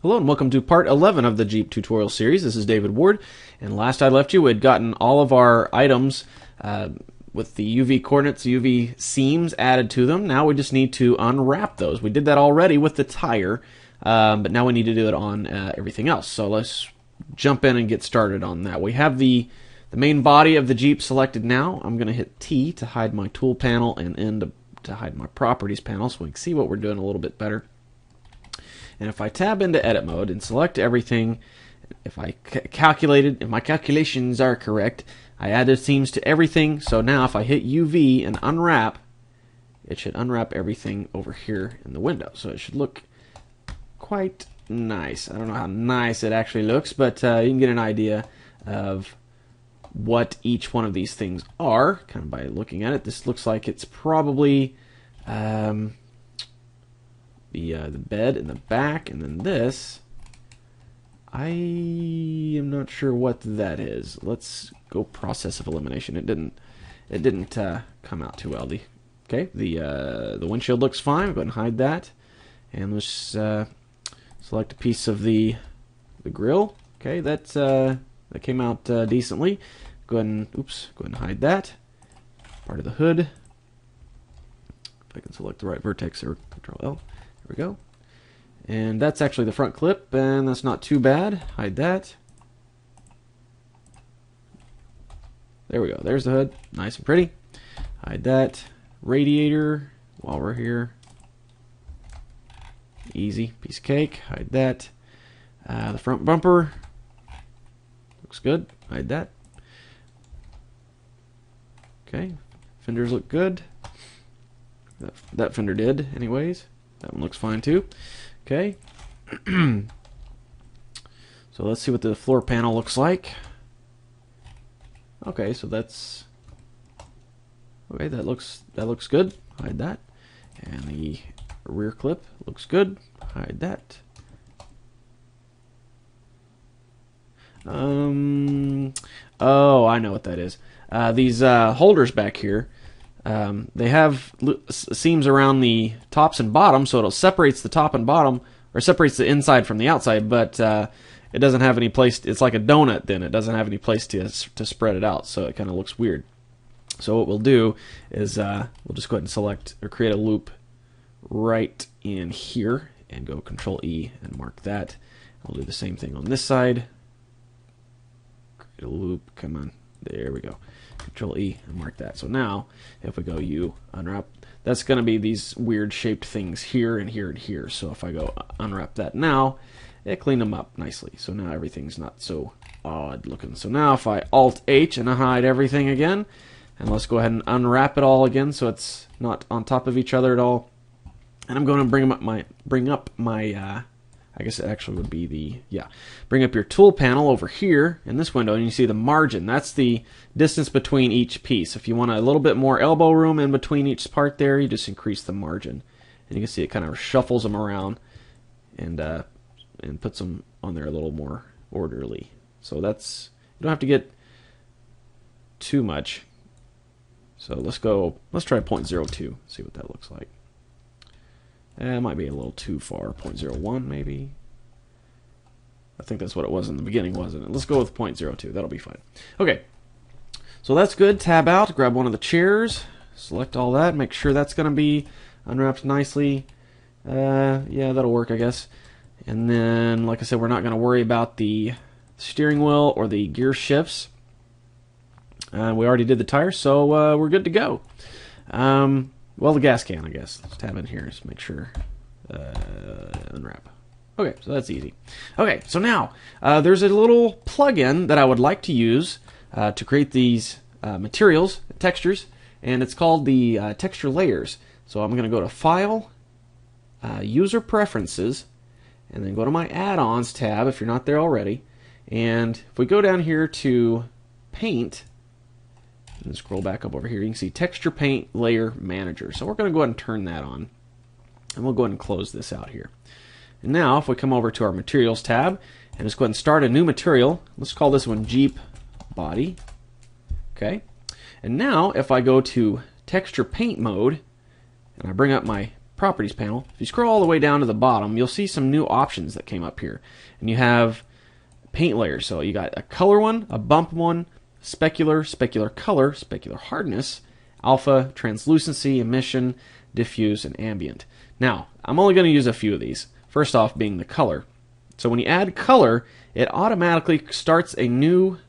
Hello and welcome to part 11 of the Jeep tutorial series. This is David Ward, and last I left you, we had gotten all of our items with the UV coordinates, UV seams added to them. Now we just need to unwrap those. We did that already with the tire, but now we need to do it on everything else. So let's jump in and get started on that. We have the main body of the Jeep selected now. I'm going to hit T to hide my tool panel and N to hide my properties panel so we can see what we're doing a little bit better. And if I tab into edit mode and select everything, if my calculations are correct, I added seams to everything. So now if I hit UV and unwrap, it should unwrap everything over here in the window. So it should look quite nice. I don't know how nice it actually looks, but you can get an idea of what each one of these things are kind of by looking at it. This looks like it's probably the bed in the back, and then this, I am not sure what that is. Let's go process of elimination. It didn't come out too well. The windshield looks fine. Go ahead and hide that, and let's select a piece of the grill. Okay, that came out decently. Go ahead and hide that. Part of the hood. If I can select the right vertex or Control L. There we go. And that's actually the front clip, and that's not too bad. Hide that. There we go. There's the hood. Nice and pretty. Hide that. Radiator while we're here. Easy. Piece of cake. Hide that. The front bumper. Looks good. Hide that. Okay. Fenders look good. That fender did, anyways. That one looks fine too. Okay. So let's see what the floor panel looks like. Okay, so that's okay. That looks good. Hide that. And the rear clip looks good. Hide that. Oh, I know what that is. These holders back here. They have seams around the tops and bottom, so it separates the top and bottom, or separates the inside from the outside, but it doesn't have any place. It's like a donut then. It doesn't have any place to spread it out, so it kind of looks weird. So what we'll do is we'll just go ahead and select or create a loop right in here and go Control E and mark that. We'll do the same thing on this side. Create a loop. Come on. There we go. Control E and mark that. So now, if we go U, unwrap, that's going to be these weird shaped things here and here and here. So if I go unwrap that now, it cleaned them up nicely. So now everything's not so odd looking. So now if I Alt H and I hide everything again, and let's go ahead and unwrap it all again so it's not on top of each other at all. And I'm going to bring up my I guess it actually would be bring up your tool panel over here in this window, and you see the margin. That's the distance between each piece. If you want a little bit more elbow room in between each part there, you just increase the margin. And you can see it kind of shuffles them around and puts them on there a little more orderly. So that's, you don't have to get too much. So let's try 0.02, see what that looks like. It might be a little too far. 0.01 maybe. I think that's what it was in the beginning, wasn't it? Let's go with 0.02. That'll be fine. Okay. So that's good. Tab out. Grab one of the chairs. Select all that. Make sure that's going to be unwrapped nicely. Yeah, that'll work, I guess. And then, like I said, we're not going to worry about the steering wheel or the gear shifts. We already did the tires, so we're good to go. Well, the gas can, I guess. Let's tab in here just make sure. Unwrap. Okay, so that's easy. Okay, so now there's a little plug-in that I would like to use to create these materials, textures, and it's called the Texture Layers. So I'm going to go to File, User Preferences, and then go to my Add-ons tab if you're not there already. And if we go down here to Paint, and scroll back up over here, you can see Texture Paint Layer Manager. So we're going to go ahead and turn that on. And we'll go ahead and close this out here. And now if we come over to our Materials tab and just go ahead and start a new material, let's call this one Jeep Body. Okay. And now if I go to Texture Paint mode and I bring up my properties panel, if you scroll all the way down to the bottom, you'll see some new options that came up here. And you have paint layers. So you got a color one, a bump one, specular, specular color, specular hardness, alpha, translucency, emission, diffuse, and ambient. Now, I'm only going to use a few of these. First off being the color. So when you add color, it automatically starts a new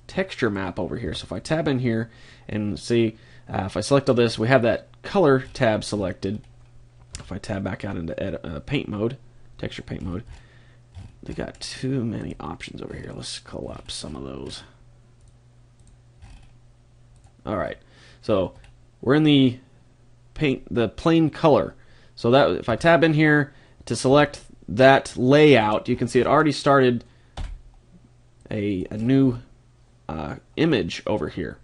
texture map over here. So if I tab in here and see, if I select all this, we have that color tab selected. If I tab back out into paint mode, texture paint mode, they got too many options over here. Let's collapse some of those. Alright, so we're in the plain color. So that if I tab in here to select that layout, you can see it already started a new image over here.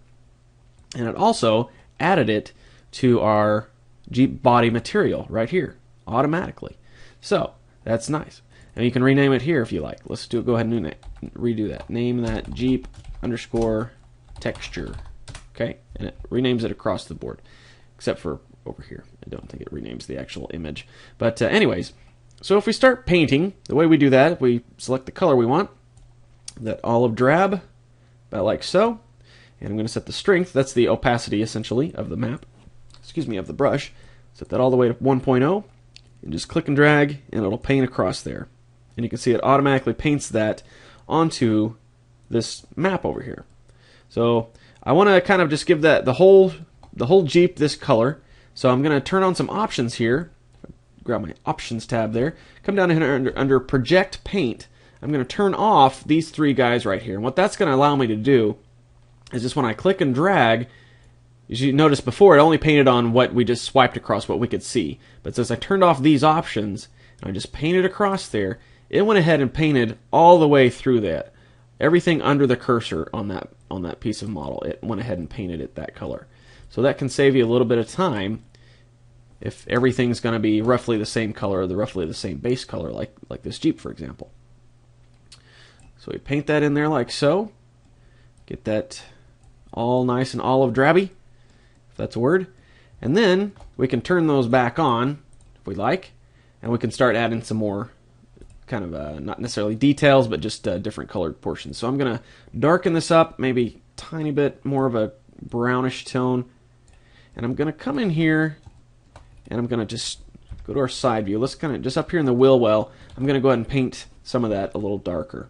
And it also added it to our Jeep body material right here automatically. So that's nice. And you can rename it here if you like. Let's go ahead and redo that. Name that Jeep underscore texture. Okay, and it renames it across the board, except for over here. I don't think it renames the actual image. But anyways, so if we start painting, the way we do that, we select the color we want, that olive drab, about like so. And I'm going to set the strength, that's the opacity essentially of the map, of the brush. Set that all the way to 1.0, and just click and drag, and it'll paint across there. And you can see it automatically paints that onto this map over here. So I want to kind of just give that the whole Jeep this color. So I'm going to turn on some options here. Grab my options tab there. Come down here under project paint. I'm going to turn off these three guys right here. And what that's going to allow me to do is just when I click and drag, as you noticed before, it only painted on what we just swiped across, what we could see. But since I turned off these options and I just painted across there, it went ahead and painted all the way through that. Everything under the cursor on that piece of model, it went ahead and painted it that color. So that can save you a little bit of time if everything's going to be roughly the same color, or roughly the same base color, like this Jeep, for example. So we paint that in there like so. Get that all nice and olive drabby, if that's a word. And then we can turn those back on if we like, and we can start adding some more kind of not necessarily details, but just different colored portions. So I'm going to darken this up, maybe a tiny bit more of a brownish tone. And I'm going to come in here, and I'm going to just go to our side view. Let's kind of, just up here in the wheel well, I'm going to go ahead and paint some of that a little darker.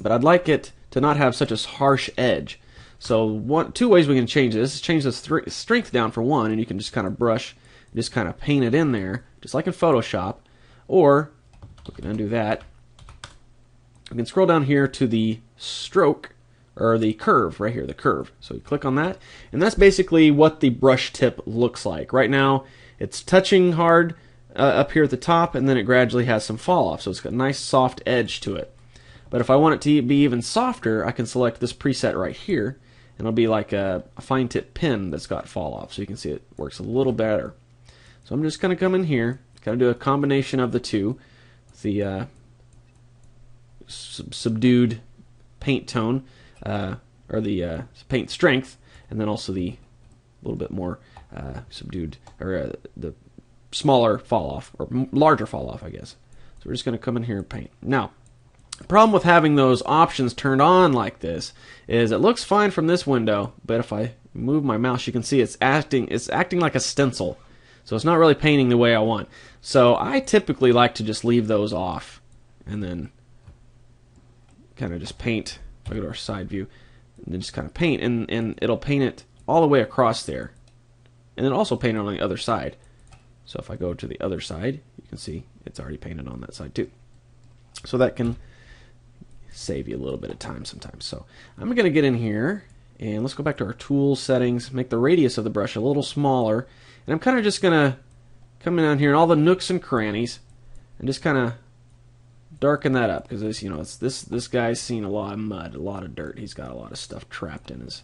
But I'd like it to not have such a harsh edge. So two ways we can change this. Change the strength down for one, and you can just kind of brush, just kind of paint it in there, just like in Photoshop. Or we can undo that. We can scroll down here to the stroke, or the curve, right here, the curve. So you click on that, and that's basically what the brush tip looks like. Right now, it's touching hard up here at the top, and then it gradually has some fall off. So it's got a nice soft edge to it. But if I want it to be even softer, I can select this preset right here, and it'll be like a fine tip pin that's got fall off. So you can see it works a little better. So I'm just going to come in here, kind of do a combination of the two, the subdued paint tone, or the paint strength, and then also the little bit more subdued, or the smaller fall off, or larger fall off, I guess. So we're just going to come in here and paint. Now, the problem with having those options turned on like this is it looks fine from this window, but if I move my mouse, you can see it's acting like a stencil. So it's not really painting the way I want. So I typically like to just leave those off and then kind of just paint. Look at our side view, and then just kind of paint, and it'll paint it all the way across there, and then also paint it on the other side. So if I go to the other side, you can see it's already painted on that side too. So that can save you a little bit of time sometimes. So I'm going to get in here, and let's go back to our tool settings, make the radius of the brush a little smaller, and I'm kind of just going to come down here in all the nooks and crannies and just kind of darken that up, because this, this guy's seen a lot of mud, a lot of dirt. He's got a lot of stuff trapped in his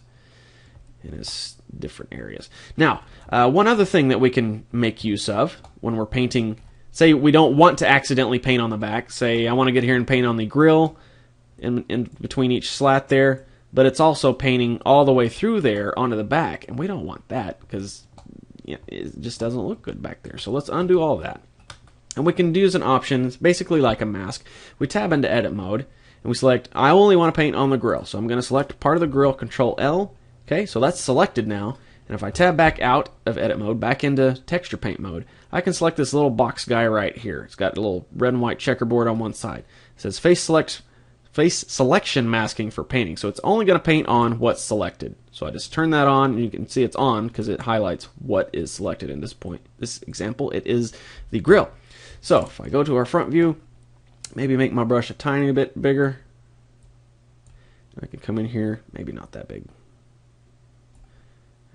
different areas. Now, one other thing that we can make use of when we're painting, say we don't want to accidentally paint on the back. Say I want to get here and paint on the grill in between each slat there, but it's also painting all the way through there onto the back, and we don't want that, because it just doesn't look good back there. So let's undo all that. And we can use an option, it's basically like a mask. We tab into edit mode, and we select, I only want to paint on the grill. So I'm going to select part of the grill, Control L. Okay, so that's selected now. And if I tab back out of edit mode, back into texture paint mode, I can select this little box guy right here. It's got a little red and white checkerboard on one side. It says face selection masking for painting. So it's only going to paint on what's selected. So I just turn that on, and you can see it's on because it highlights what is selected in this example. It is the grill. So if I go to our front view, maybe make my brush a tiny bit bigger. I can come in here, maybe not that big.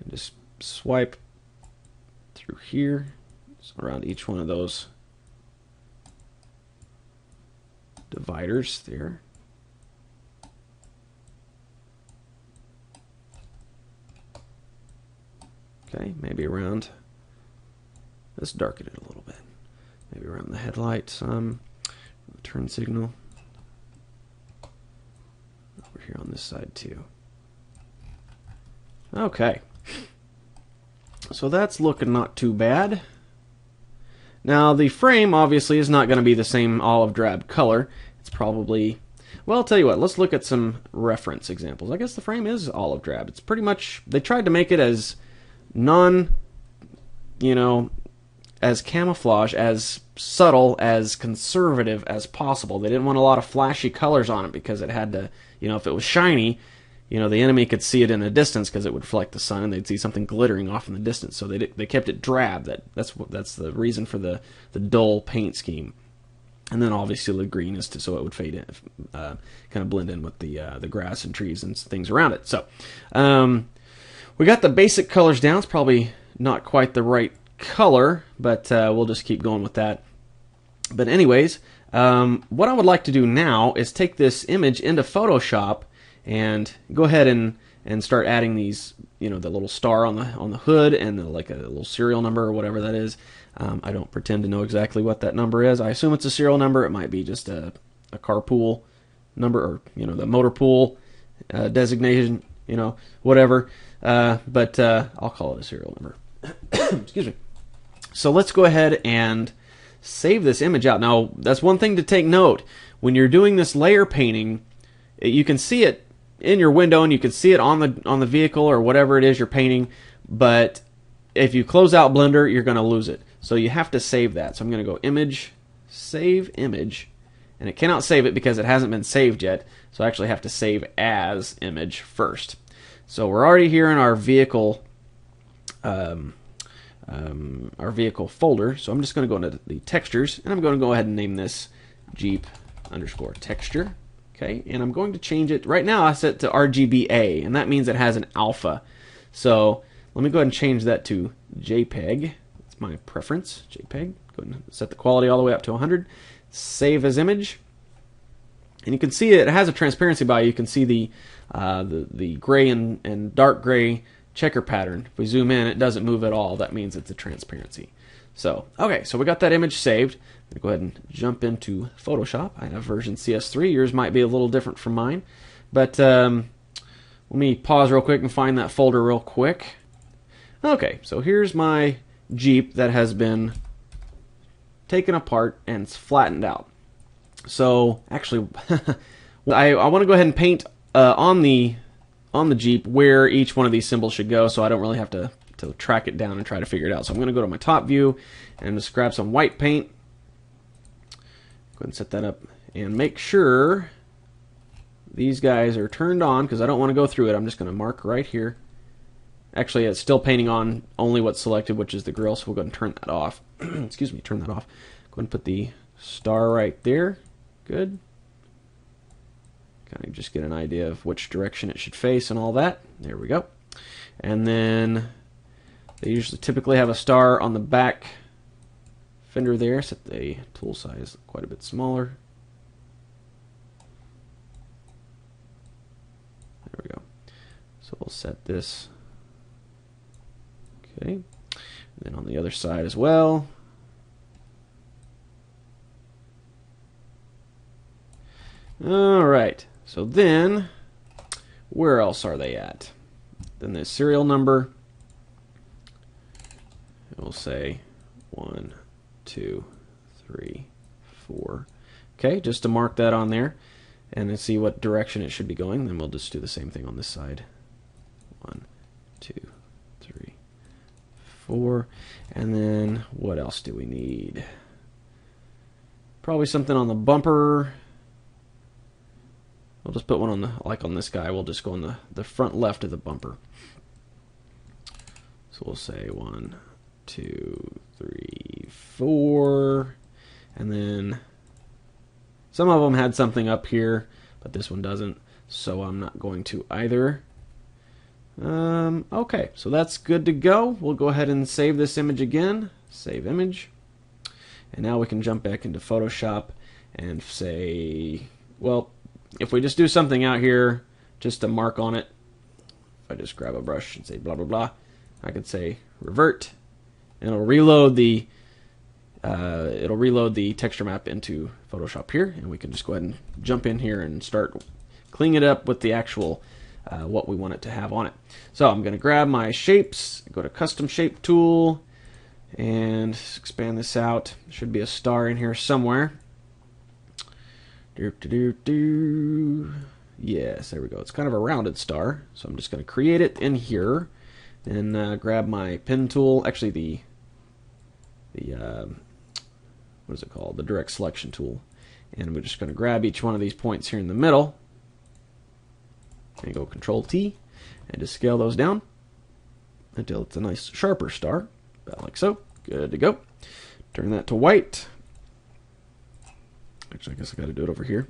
And just swipe through here, so around each one of those dividers there. Okay, maybe around, let's darken it a little bit. Maybe around the headlight some, turn signal. Over here on this side too. Okay. So that's looking not too bad. Now the frame obviously is not going to be the same olive drab color. It's probably, well, I'll tell you what, let's look at some reference examples. I guess the frame is olive drab. It's pretty much, they tried to make it as as camouflage, as subtle, as conservative as possible. They didn't want a lot of flashy colors on it because it had to, if it was shiny, the enemy could see it in the distance because it would reflect the sun, and they'd see something glittering off in the distance. So they kept it drab. That's the reason for the dull paint scheme. And then obviously the green is so it would fade in, kind of blend in with the grass and trees and things around it. So we got the basic colors down. It's probably not quite the right color, but we'll just keep going with that. But anyways, what I would like to do now is take this image into Photoshop and go ahead and start adding these, the little star on the hood and like a little serial number or whatever that is. I don't pretend to know exactly what that number is. I assume it's a serial number. It might be just a carpool number, or the motor pool designation, whatever. But I'll call it a serial number. Excuse me. So let's go ahead and save this image out. Now, that's one thing to take note. When you're doing this layer painting, you can see it in your window, and you can see it on the vehicle or whatever it is you're painting, but if you close out Blender, you're going to lose it. So you have to save that. So I'm going to go Image, Save Image, and it cannot save it because it hasn't been saved yet, so I actually have to save as image first. So we're already here in our vehicle folder, so I'm just going to go into the textures, and I'm going to go ahead and name this Jeep _ texture. Okay, and I'm going to change it. Right now I set it to RGBA, and that means it has an alpha. So let me go ahead and change that to JPEG. That's my preference, JPEG. Go ahead and set the quality all the way up to 100. Save as image. And you can see it has a transparency value. You can see the gray and dark gray checker pattern. If we zoom in, it doesn't move at all. That means it's a transparency. So, okay, so we got that image saved. I'm going to go ahead and jump into Photoshop. I have version CS3. Yours might be a little different from mine. But let me pause real quick and find that folder real quick. Okay, so here's my Jeep that has been taken apart and it's flattened out. So, actually, I want to go ahead and paint on the Jeep where each one of these symbols should go, so I don't really have to track it down and try to figure it out. So I'm going to go to my top view and just grab some white paint. Go ahead and set that up and make sure these guys are turned on because I don't want to go through it. I'm just going to mark right here. Actually, it's still painting on only what's selected, which is the grill, so we'll go ahead and turn that off. Excuse me, turn that off. Go ahead and put the star right there. Good. Kind of just get an idea of which direction it should face and all that. There we go. And then they usually typically have a star on the back fender there. Set the tool size quite a bit smaller. There we go. So we'll set this. Okay. And then on the other side as well. All right. So then, where else are they at? Then the serial number. we'll say 1, 2, 3, 4. Okay, just to mark that on there and then see what direction it should be going. Then we'll just do the same thing on this side. 1, 2, 3, 4. And then what else do we need? Probably something on the bumper. We'll just put one on the, like on this guy, we'll just go on the front left of the bumper. So we'll say 1, 2, 3, 4. And then some of them had something up here, but this one doesn't, so I'm not going to either. Okay, so that's good to go. We'll go ahead and save this image again. Save image. And now we can jump back into Photoshop and say, well, if we just do something out here, just to mark on it, if I just grab a brush and say blah, blah, blah, I could say revert, and it'll reload the texture map into Photoshop here, and we can just go ahead and jump in here and start cleaning it up with the actual what we want it to have on it. So I'm going to grab my shapes, go to Custom Shape Tool, and expand this out. There should be a star in here somewhere. Yes, there we go. It's kind of a rounded star, so I'm just going to create it in here, and grab my pen tool. Actually, the what is it called? The direct selection tool. And we're just going to grab each one of these points here in the middle, and go Control T, and just scale those down until it's a nice sharper star, about like so. Good to go. Turn that to white. Actually, I guess I got to do it over here.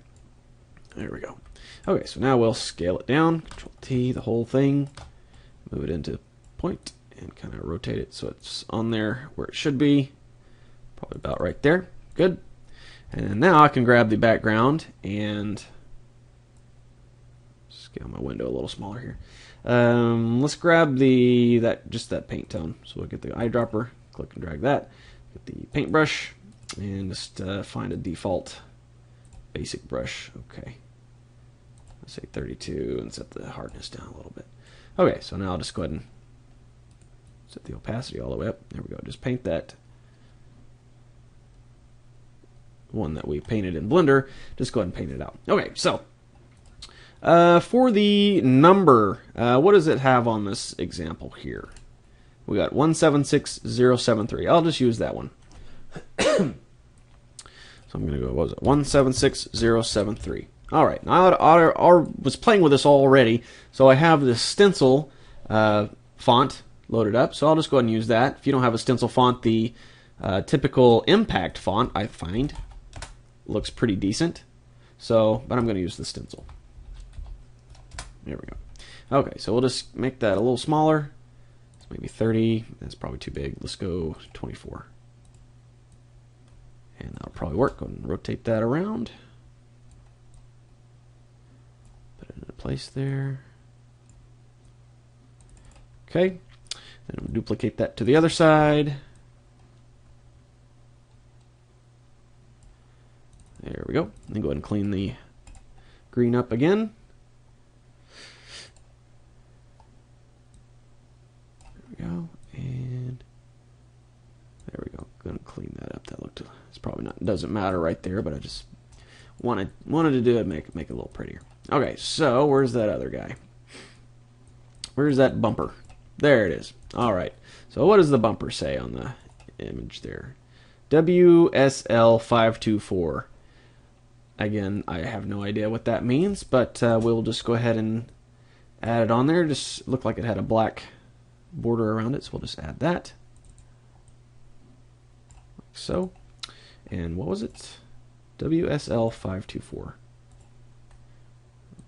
There we go. Okay, so now we'll scale it down. Control T, the whole thing. Move it into point and kind of rotate it so it's on there where it should be. Probably about right there. Good. And now I can grab the background and scale my window a little smaller here. Let's grab just that paint tone. So we'll get the eyedropper, click and drag that. Get the paintbrush and just find a default basic brush. Okay. Let's say 32 and set the hardness down a little bit. Okay, so now I'll just go ahead and set the opacity all the way up. There we go. Just paint that one that we painted in Blender. Just go ahead and paint it out. Okay, so for the number, what does it have on this example here? We got 176073. I'll just use that one. So I'm going to go, what was it? 176073. All right, now I was playing with this already, so I have the stencil font loaded up, so I'll just go ahead and use that. If you don't have a stencil font, the typical impact font, I find, looks pretty decent. So, but I'm going to use the stencil. There we go. Okay, so we'll just make that a little smaller. It's maybe 30. That's probably too big. Let's go 24. And that'll probably work. Go ahead and rotate that around. Put it into place there. Okay. Then we'll duplicate that to the other side. There we go. Then go ahead and clean the green up again. There we go. And there we go. Going to clean that up. That looked, it's probably not, doesn't matter right there, but I just wanted to do it, make it a little prettier. Okay, so where's that other guy? Where's that bumper? There it is. All right. So what does the bumper say on the image there? WSL524. Again, I have no idea what that means, but we'll just go ahead and add it on there. Just looked like it had a black border around it, so we'll just add that. Like so. And what was it? WSL524.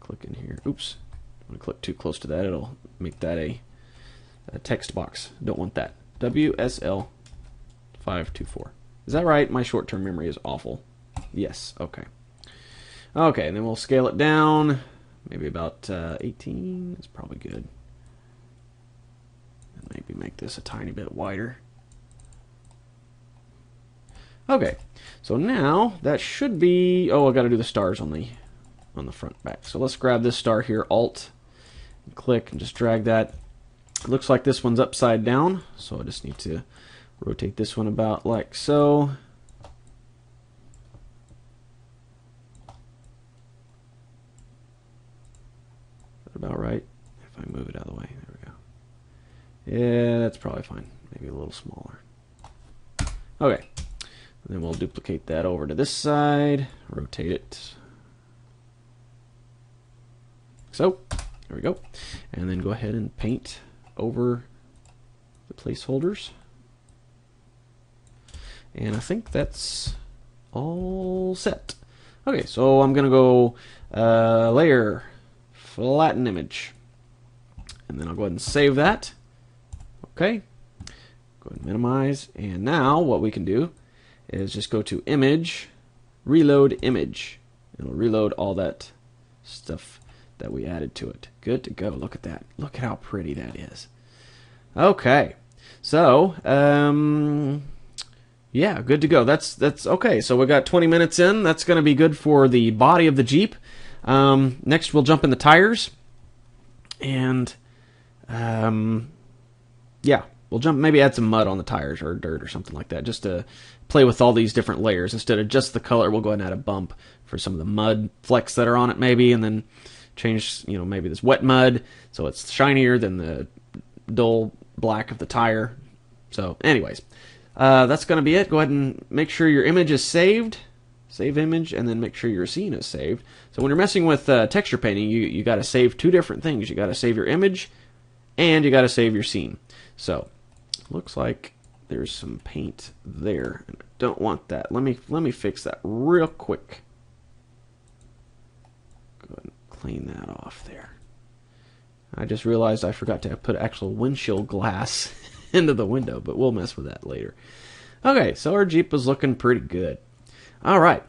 Click in here. Oops. I'm going to click too close to that. It'll make that a text box. Don't want that. WSL524. Is that right? My short-term memory is awful. Yes. Okay. Okay, and then we'll scale it down. Maybe about 18. That's probably good. And maybe make this a tiny bit wider. Okay. So now that should be. Oh, I got to do the stars on the front back. So let's grab this star here. Alt. And click and just drag that. It looks like this one's upside down, so I just need to Rotate this one about like so. Is that about right? If I move it out of the way. There we go. Yeah, that's probably fine. Maybe a little smaller. Okay. And then we'll duplicate that over to this side. Rotate it. So, there we go. And then go ahead and paint over the placeholders. And I think that's all set. Okay, so I'm going to go layer, flatten image. And then I'll go ahead and save that. Okay. Go ahead and minimize. And now what we can do is just go to image, reload image. It'll reload all that stuff that we added to it. Good to go. Look at that. Look at how pretty that is. Okay. So, yeah, good to go. That's okay. So we got 20 minutes in. That's going to be good for the body of the Jeep. Next, we'll jump in the tires, and yeah, we'll jump. Maybe add some mud on the tires or dirt or something like that, just to play with all these different layers instead of just the color. We'll go ahead and add a bump for some of the mud flecks that are on it, maybe, and then change, maybe this wet mud so it's shinier than the dull black of the tire. So, anyways. That's going to be it. Go ahead and make sure your image is saved. Save image, and then make sure your scene is saved. So when you're messing with texture painting, you got to save two different things. You got to save your image, and you got to save your scene. So looks like there's some paint there, and I don't want that. Let me fix that real quick. Go ahead and clean that off there. I just realized I forgot to put actual windshield glass into the window, but we'll mess with that later. Okay, so our Jeep is looking pretty good. All right.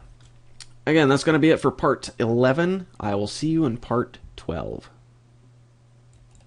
Again, that's going to be it for part 11. I will see you in part 12.